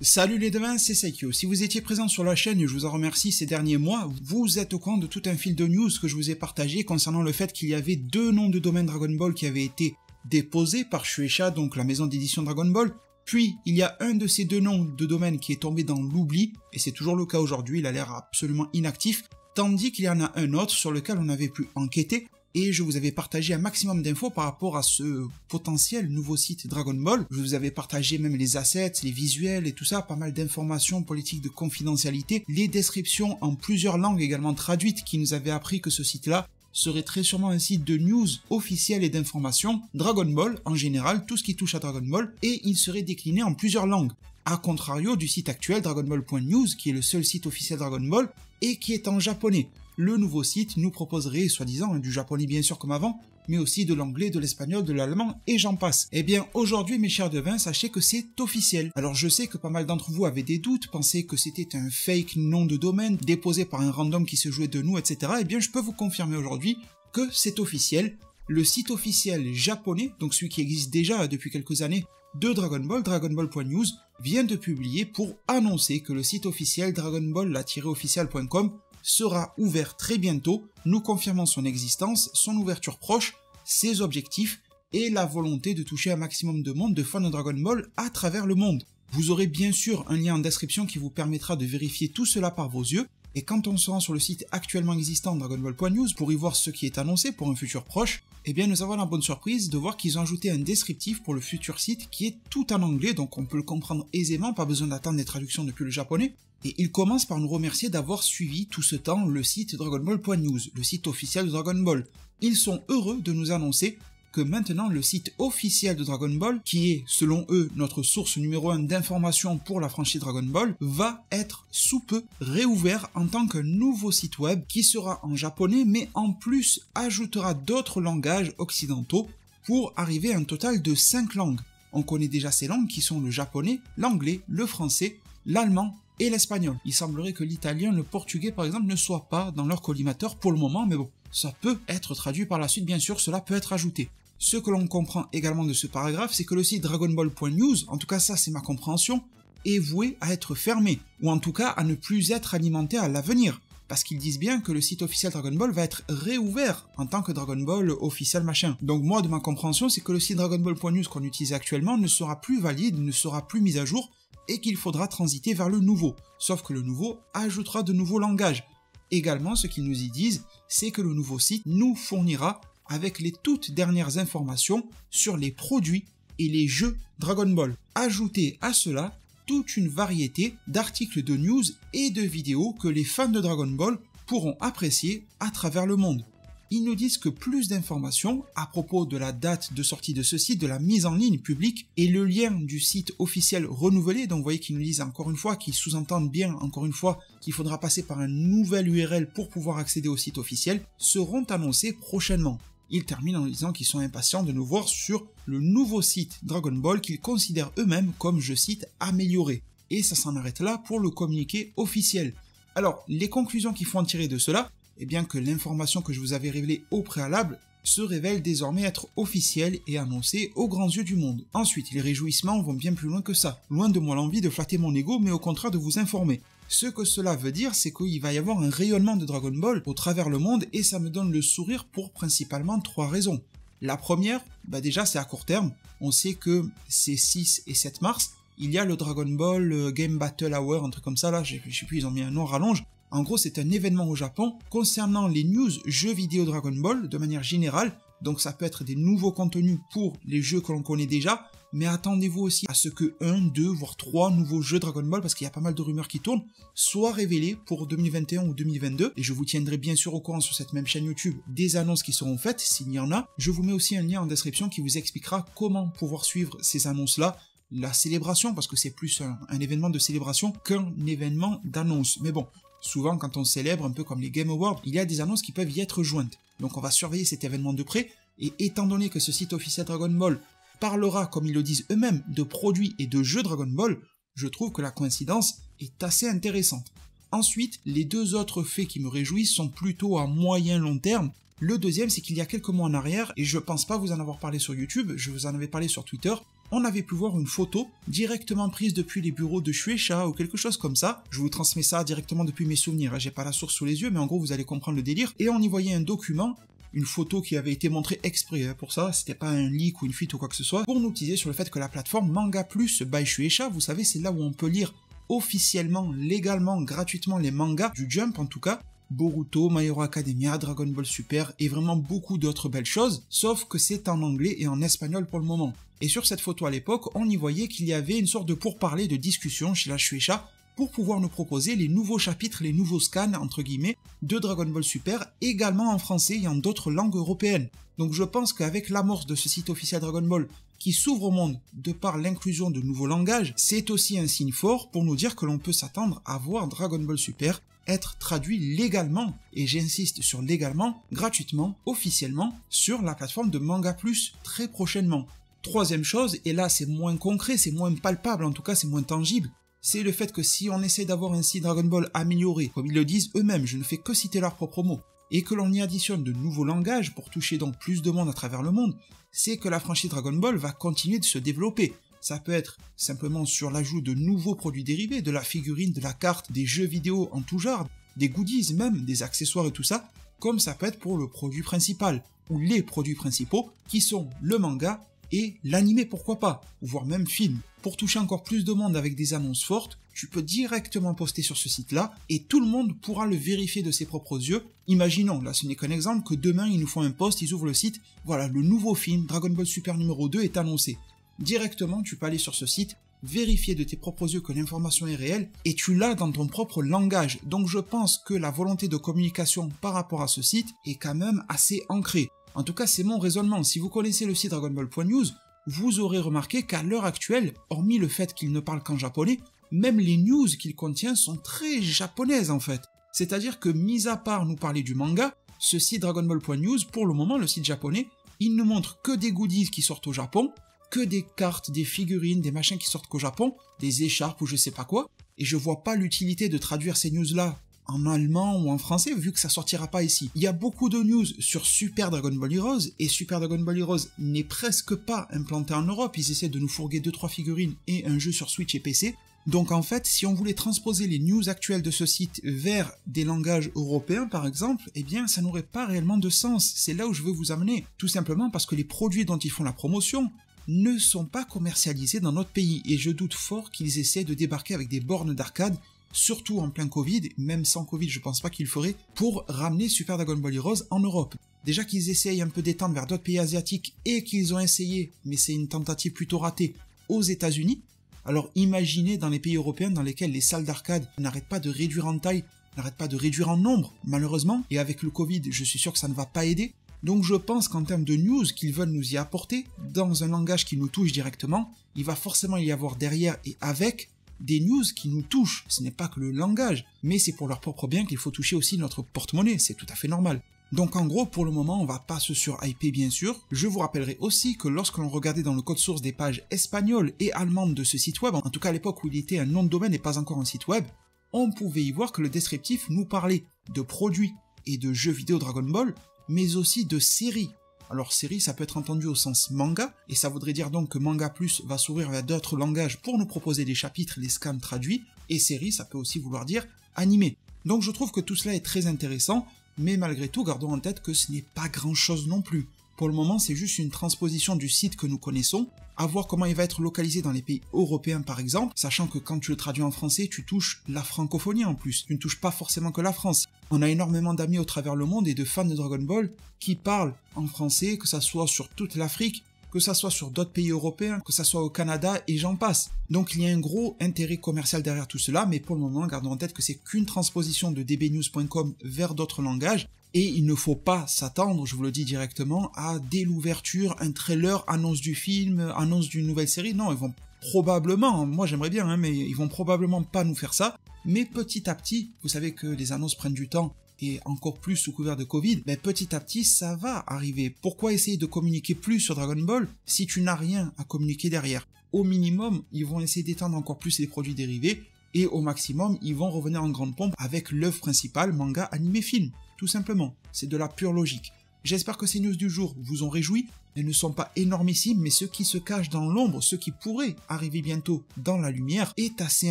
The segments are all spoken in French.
Salut les devins, c'est Saikyo. Si vous étiez présent sur la chaîne, je vous en remercie ces derniers mois, vous êtes au courant de tout un fil de news que je vous ai partagé concernant le fait qu'il y avait 2 noms de domaine Dragon Ball qui avaient été déposés par Shueisha, donc la maison d'édition Dragon Ball. Puis, il y a un de ces 2 noms de domaine qui est tombé dans l'oubli, et c'est toujours le cas aujourd'hui, il a l'air absolument inactif, tandis qu'il y en a un autre sur lequel on avait pu enquêter, et je vous avais partagé un maximum d'infos par rapport à ce potentiel nouveau site Dragon Ball. Je vous avais partagé même les assets, les visuels et tout ça, pas mal d'informations, politiques de confidentialité, les descriptions en plusieurs langues également traduites qui nous avaient appris que ce site-là serait très sûrement un site de news officiel et d'informations, Dragon Ball en général, tout ce qui touche à Dragon Ball, et il serait décliné en plusieurs langues. A contrario du site actuel dragonball.news, qui est le seul site officiel Dragon Ball, et qui est en japonais. Le nouveau site nous proposerait, soi-disant, du japonais bien sûr comme avant, mais aussi de l'anglais, de l'espagnol, de l'allemand, et j'en passe. Eh bien, aujourd'hui, mes chers devins, sachez que c'est officiel. Alors je sais que pas mal d'entre vous avaient des doutes, pensaient que c'était un fake nom de domaine, déposé par un random qui se jouait de nous, etc. Eh bien, je peux vous confirmer aujourd'hui que c'est officiel. Le site officiel japonais, donc celui qui existe déjà depuis quelques années, de Dragon Ball, dragonball.news, vient de publier pour annoncer que le site officiel dragonball-official.com sera ouvert très bientôt, nous confirmant son existence, son ouverture proche, ses objectifs et la volonté de toucher un maximum de monde de fans de Dragon Ball à travers le monde. Vous aurez bien sûr un lien en description qui vous permettra de vérifier tout cela par vos yeux, et quand on se rend sur le site actuellement existant dragonball.news pour y voir ce qui est annoncé pour un futur proche, eh bien nous avons la bonne surprise de voir qu'ils ont ajouté un descriptif pour le futur site qui est tout en anglais, donc on peut le comprendre aisément, pas besoin d'attendre des traductions depuis le japonais. Et ils commencent par nous remercier d'avoir suivi tout ce temps le site dragonball.news, le site officiel de Dragon Ball. Ils sont heureux de nous annoncer que maintenant le site officiel de Dragon Ball, qui est selon eux notre source numéro 1 d'informations pour la franchise Dragon Ball, va être sous peu réouvert en tant que nouveau site web qui sera en japonais mais en plus ajoutera d'autres langages occidentaux pour arriver à un total de 5 langues. On connaît déjà ces langues qui sont le japonais, l'anglais, le français, l'allemand et l'espagnol. Il semblerait que l'italien, le portugais par exemple ne soit pas dans leur collimateur pour le moment, mais bon, ça peut être traduit par la suite, bien sûr, cela peut être ajouté. Ce que l'on comprend également de ce paragraphe, c'est que le site dragonball.news, en tout cas ça c'est ma compréhension, est voué à être fermé, ou en tout cas à ne plus être alimenté à l'avenir, parce qu'ils disent bien que le site officiel Dragon Ball va être réouvert en tant que Dragon Ball officiel machin. Donc moi de ma compréhension, c'est que le site dragonball.news qu'on utilise actuellement ne sera plus valide, ne sera plus mis à jour, et qu'il faudra transiter vers le nouveau, sauf que le nouveau ajoutera de nouveaux langages. Également, ce qu'ils nous y disent, c'est que le nouveau site nous fournira avec les toutes dernières informations sur les produits et les jeux Dragon Ball. Ajoutez à cela toute une variété d'articles de news et de vidéos que les fans de Dragon Ball pourront apprécier à travers le monde. Ils nous disent que plus d'informations à propos de la date de sortie de ce site, de la mise en ligne publique et le lien du site officiel renouvelé, donc vous voyez qu'ils nous disent encore une fois, qu'ils sous-entendent bien encore une fois qu'il faudra passer par un nouvel URL pour pouvoir accéder au site officiel, seront annoncés prochainement. Ils terminent en disant qu'ils sont impatients de nous voir sur le nouveau site Dragon Ball qu'ils considèrent eux-mêmes comme, je cite, amélioré. Et ça s'en arrête là pour le communiqué officiel. Alors, les conclusions qu'il faut en tirer de cela, eh bien que l'information que je vous avais révélée au préalable se révèle désormais être officielle et annoncée aux grands yeux du monde. Ensuite, les réjouissements vont bien plus loin que ça. Loin de moi l'envie de flatter mon ego, mais au contraire de vous informer. Ce que cela veut dire, c'est qu'il va y avoir un rayonnement de Dragon Ball au travers le monde et ça me donne le sourire pour principalement 3 raisons. La première, déjà c'est à court terme. On sait que c'est 6 et 7 mars. Il y a le Dragon Ball Game Battle Hour, un truc comme ça là, je sais plus, ils ont mis un nom rallonge. En gros, c'est un événement au Japon concernant les news jeux vidéo Dragon Ball de manière générale, donc ça peut être des nouveaux contenus pour les jeux que l'on connaît déjà, mais attendez-vous aussi à ce que 1, 2, voire 3 nouveaux jeux Dragon Ball, parce qu'il y a pas mal de rumeurs qui tournent, soient révélés pour 2021 ou 2022, et je vous tiendrai bien sûr au courant sur cette même chaîne YouTube des annonces qui seront faites, s'il y en a. Je vous mets aussi un lien en description qui vous expliquera comment pouvoir suivre ces annonces-là, la célébration, parce que c'est plus un événement de célébration qu'un événement d'annonce, mais bon. Souvent, quand on célèbre, un peu comme les Game Awards, il y a des annonces qui peuvent y être jointes. Donc on va surveiller cet événement de près, et étant donné que ce site officiel Dragon Ball parlera, comme ils le disent eux-mêmes, de produits et de jeux Dragon Ball, je trouve que la coïncidence est assez intéressante. Ensuite, les 2 autres faits qui me réjouissent sont plutôt à moyen long terme. Le deuxième, c'est qu'il y a quelques mois en arrière, et je pense pas vous en avoir parlé sur YouTube, je vous en avais parlé sur Twitter, on avait pu voir une photo directement prise depuis les bureaux de Shueisha ou quelque chose comme ça. Je vous transmets ça directement depuis mes souvenirs, j'ai pas la source sous les yeux, mais en gros vous allez comprendre le délire. Et on y voyait un document, une photo qui avait été montrée exprès pour ça, c'était pas un leak ou une fuite ou quoi que ce soit, pour nous teaser sur le fait que la plateforme Manga Plus by Shueisha, vous savez, c'est là où on peut lire officiellement, légalement, gratuitement les mangas du Jump en tout cas, Boruto, My Hero Academia, Dragon Ball Super et vraiment beaucoup d'autres belles choses, sauf que c'est en anglais et en espagnol pour le moment. Et sur cette photo à l'époque, on y voyait qu'il y avait une sorte de pourparlers, de discussion chez la Shueisha pour pouvoir nous proposer les nouveaux chapitres, les nouveaux scans entre guillemets de Dragon Ball Super, également en français et en d'autres langues européennes. Donc je pense qu'avec l'amorce de ce site officiel Dragon Ball qui s'ouvre au monde de par l'inclusion de nouveaux langages, c'est aussi un signe fort pour nous dire que l'on peut s'attendre à voir Dragon Ball Super être traduit légalement, et j'insiste sur légalement, gratuitement, officiellement, sur la plateforme de Manga Plus très prochainement. Troisième chose, et là c'est moins concret, c'est moins palpable, en tout cas c'est moins tangible, c'est le fait que si on essaie d'avoir un site Dragon Ball amélioré, comme ils le disent eux-mêmes, je ne fais que citer leurs propres mots, et que l'on y additionne de nouveaux langages pour toucher donc plus de monde à travers le monde, c'est que la franchise Dragon Ball va continuer de se développer. Ça peut être simplement sur l'ajout de nouveaux produits dérivés, de la figurine, de la carte, des jeux vidéo en tout genre, des goodies même, des accessoires et tout ça, comme ça peut être pour le produit principal, ou les produits principaux, qui sont le manga et l'anime pourquoi pas, voire même film. Pour toucher encore plus de monde avec des annonces fortes, tu peux directement poster sur ce site-là et tout le monde pourra le vérifier de ses propres yeux. Imaginons, là ce n'est qu'un exemple, que demain ils nous font un post, ils ouvrent le site, voilà, le nouveau film Dragon Ball Super numéro 2 est annoncé. Directement, tu peux aller sur ce site, vérifier de tes propres yeux que l'information est réelle, et tu l'as dans ton propre langage. Donc je pense que la volonté de communication par rapport à ce site est quand même assez ancrée. En tout cas, c'est mon raisonnement. Si vous connaissez le site DragonBall.news, vous aurez remarqué qu'à l'heure actuelle, hormis le fait qu'il ne parle qu'en japonais, même les news qu'il contient sont très japonaises en fait. C'est-à-dire que, mis à part nous parler du manga, ce site DragonBall.news, pour le moment, le site japonais, il ne montre que des goodies qui sortent au Japon, que des cartes, des figurines, des machins qui sortent qu'au Japon, des écharpes ou je sais pas quoi, et je vois pas l'utilité de traduire ces news-là en allemand ou en français vu que ça sortira pas ici. Il y a beaucoup de news sur Super Dragon Ball Heroes, et Super Dragon Ball Heroes n'est presque pas implanté en Europe, ils essaient de nous fourguer 2-3 figurines et un jeu sur Switch et PC, donc en fait, si on voulait transposer les news actuelles de ce site vers des langages européens par exemple, eh bien ça n'aurait pas réellement de sens, c'est là où je veux vous amener, tout simplement parce que les produits dont ils font la promotion ne sont pas commercialisés dans notre pays, et je doute fort qu'ils essaient de débarquer avec des bornes d'arcade, surtout en plein Covid, même sans Covid je pense pas qu'ils le feraient, pour ramener Super Dragon Ball Heroes en Europe. Déjà qu'ils essayent un peu d'étendre vers d'autres pays asiatiques, et qu'ils ont essayé, mais c'est une tentative plutôt ratée, aux États-Unis, alors imaginez dans les pays européens dans lesquels les salles d'arcade n'arrêtent pas de réduire en taille, n'arrêtent pas de réduire en nombre, malheureusement, et avec le Covid je suis sûr que ça ne va pas aider. Donc je pense qu'en termes de news qu'ils veulent nous y apporter, dans un langage qui nous touche directement, il va forcément y avoir derrière et avec des news qui nous touchent. Ce n'est pas que le langage, mais c'est pour leur propre bien qu'il faut toucher aussi notre porte-monnaie, c'est tout à fait normal. Donc en gros, pour le moment, on va pas se surhyper bien sûr. Je vous rappellerai aussi que lorsque l'on regardait dans le code source des pages espagnoles et allemandes de ce site web, en tout cas à l'époque où il était un nom de domaine et pas encore un site web, on pouvait y voir que le descriptif nous parlait de produits et de jeux vidéo Dragon Ball, mais aussi de séries. Alors série, ça peut être entendu au sens manga, et ça voudrait dire donc que Manga Plus va s'ouvrir vers d'autres langages pour nous proposer des chapitres, les scans traduits, et série, ça peut aussi vouloir dire animé. Donc je trouve que tout cela est très intéressant, mais malgré tout, gardons en tête que ce n'est pas grand chose non plus. Pour le moment, c'est juste une transposition du site que nous connaissons, à voir comment il va être localisé dans les pays européens par exemple, sachant que quand tu le traduis en français, tu touches la francophonie en plus, tu ne touches pas forcément que la France. On a énormément d'amis au travers le monde et de fans de Dragon Ball qui parlent en français, que ça soit sur toute l'Afrique, que ça soit sur d'autres pays européens, que ça soit au Canada et j'en passe. Donc il y a un gros intérêt commercial derrière tout cela, mais pour le moment, gardons en tête que c'est qu'une transposition de dbnews.com vers d'autres langages, et il ne faut pas s'attendre, je vous le dis directement, à dès l'ouverture, un trailer, annonce du film, annonce d'une nouvelle série. Non, ils vont probablement, moi j'aimerais bien, mais ils vont probablement pas nous faire ça. Mais petit à petit, vous savez que les annonces prennent du temps, et encore plus sous couvert de Covid, mais petit à petit ça va arriver. Pourquoi essayer de communiquer plus sur Dragon Ball si tu n'as rien à communiquer derrière? Au minimum, ils vont essayer d'étendre encore plus les produits dérivés, et au maximum, ils vont revenir en grande pompe avec l'œuvre principale, manga, animé, film. Tout simplement, c'est de la pure logique. J'espère que ces news du jour vous ont réjoui. Elles ne sont pas énormissimes, mais ce qui se cache dans l'ombre, ce qui pourrait arriver bientôt dans la lumière, est assez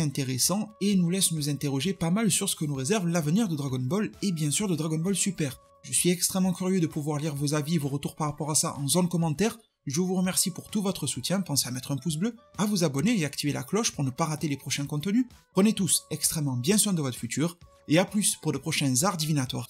intéressant et nous laisse nous interroger pas mal sur ce que nous réserve l'avenir de Dragon Ball et bien sûr de Dragon Ball Super. Je suis extrêmement curieux de pouvoir lire vos avis et vos retours par rapport à ça en zone commentaire. Je vous remercie pour tout votre soutien, pensez à mettre un pouce bleu, à vous abonner et activer la cloche pour ne pas rater les prochains contenus. Prenez tous extrêmement bien soin de votre futur, et à plus pour de prochains arts divinatoires.